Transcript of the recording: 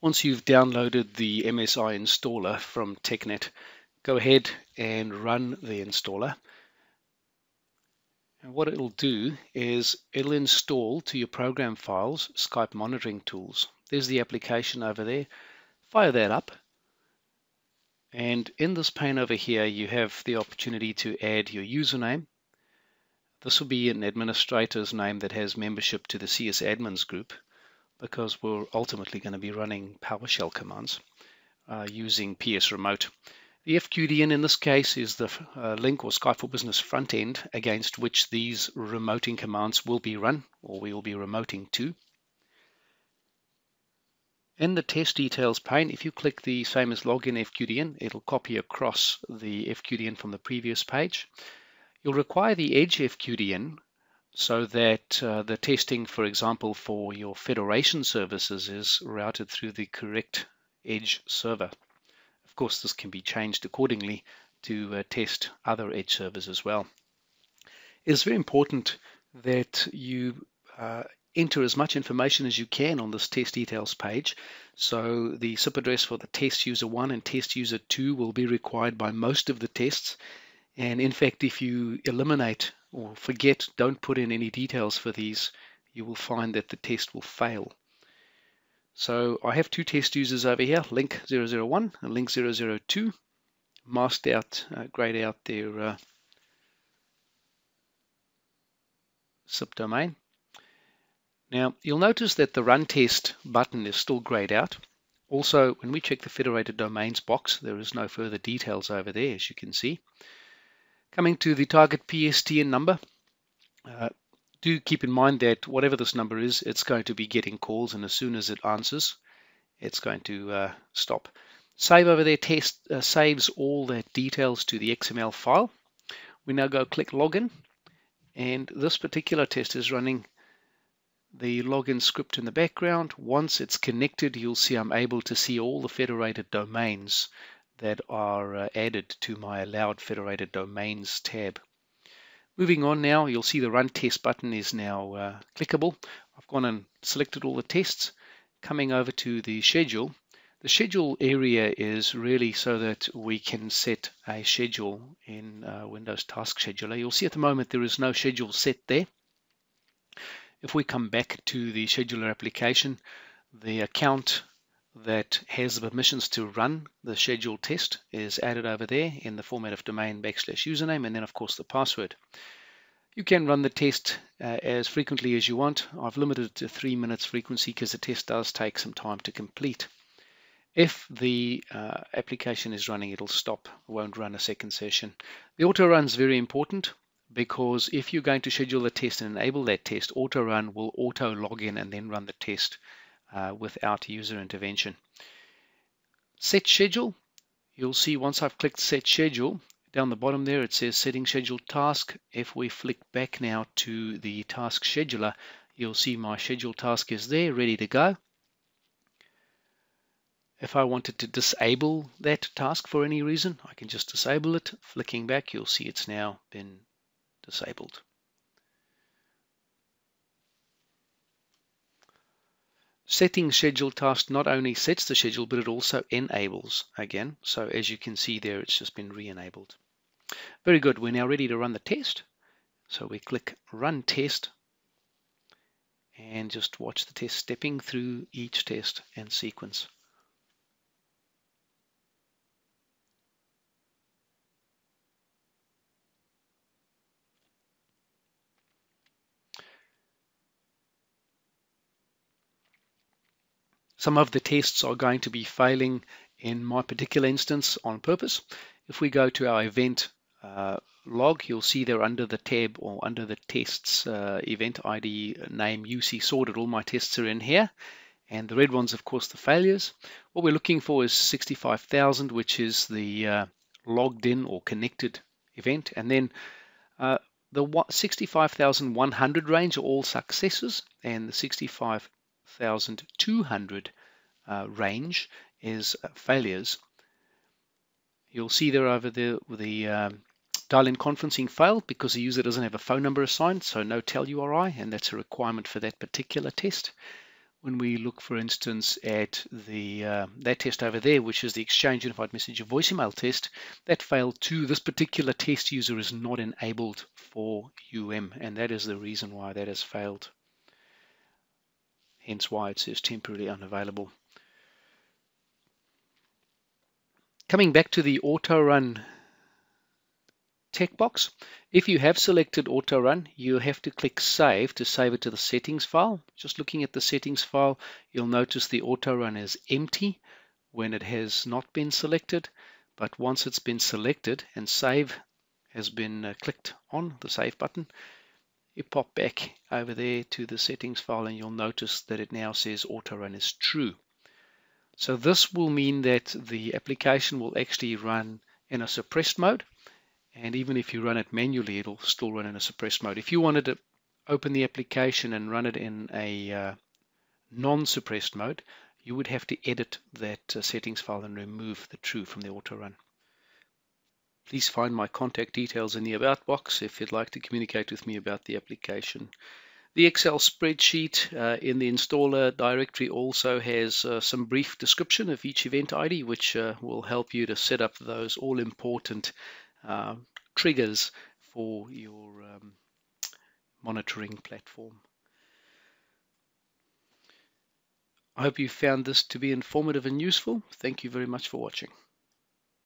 Once you've downloaded the MSI installer from TechNet, go ahead and run the installer. And what it'll do is it'll install to your program files Skype monitoring tools. There's the application over there. Fire that up. And in this pane over here, you have the opportunity to add your username. This will be an administrator's name that has membership to the CS admins group, because we're ultimately going to be running PowerShell commands using PSRemote. The FQDN in this case is the link or Skype for Business front end against which these remoting commands will be run, or we will be remoting to. In the test details pane, if you click the same as login FQDN, it'll copy across the FQDN from the previous page. You'll require the Edge FQDN so that the testing, for example, for your federation services is routed through the correct Edge server. Of course, this can be changed accordingly to test other Edge servers as well. It's very important that you enter as much information as you can on this test details page. So the SIP address for the test user 1 and test user 2 will be required by most of the tests. And in fact, if you eliminate or forget, don't put in any details for these, you will find that the test will fail. So I have two test users over here, Link 001 and Link 002, masked out, grayed out their SIP domain. Now you'll notice that the Run Test button is still grayed out. Also, when we check the federated domains box, there is no further details over there, as you can see. Coming to the target PSTN number, do keep in mind that whatever this number is, it's going to be getting calls, and as soon as it answers, it's going to stop. Save over there test saves all the details to the XML file. We now go click login, and this particular test is running the login script in the background. Once it's connected, you'll see I'm able to see all the federated domains that are added to my allowed federated domains tab. Moving on now, you'll see the Run Test button is now clickable. I've gone and selected all the tests. Coming over to the schedule. The schedule area is really so that we can set a schedule in Windows Task Scheduler. You'll see at the moment there is no schedule set there. If we come back to the scheduler application, the account that has the permissions to run the scheduled test is added over there in the format of domain /username, and then of course the password. You can run the test as frequently as you want. I've limited it to 3 minutes frequency because the test does take some time to complete. If the application is running, it'll stop, it won't run a second session. The auto run is very important, because if you're going to schedule a test and enable that test, auto run will auto log in and then run the test without user intervention. Set schedule. You'll see once I've clicked set schedule, down the bottom there it says setting scheduled task. If we flick back now to the task scheduler, you'll see my scheduled task is there ready to go. If I wanted to disable that task for any reason, I can just disable it. Flicking back, you'll see it's now been disabled. Setting schedule task not only sets the schedule, but it also enables again. So as you can see there, it's just been re-enabled. Very good. We're now ready to run the test. So we click Run Test and just watch the test stepping through each test and sequence. Some of the tests are going to be failing in my particular instance on purpose. If we go to our event log, you'll see there under the tab or under the tests event ID name UC sorted, all my tests are in here. And the red ones, of course, the failures. What we're looking for is 65,000, which is the logged in or connected event. And then the 65,100 range are all successes, and the 65,200 range is failures. You'll see there over there the dial-in conferencing failed because the user doesn't have a phone number assigned, so no tel URI, and that's a requirement for that particular test. when we look, for instance, at the that test over there, which is the Exchange Unified Messenger voice email test, that failed too. This particular test user is not enabled for UM, and that is the reason why that has failed. Hence why it says temporarily unavailable. Coming back to the auto run checkbox, if you have selected auto run, you have to click save to save it to the settings file. Just looking at the settings file, you'll notice the auto run is empty when it has not been selected, but once it's been selected and save has been clicked on the save button, you pop back over there to the settings file and you'll notice that it now says auto run is true. So this will mean that the application will actually run in a suppressed mode, and even if you run it manually, it'll still run in a suppressed mode. If you wanted to open the application and run it in a non-suppressed mode, you would have to edit that settings file and remove the true from the auto run. Please find my contact details in the About box if you'd like to communicate with me about the application. The Excel spreadsheet in the installer directory also has some brief description of each event ID, which will help you to set up those all-important triggers for your monitoring platform. I hope you found this to be informative and useful. Thank you very much for watching.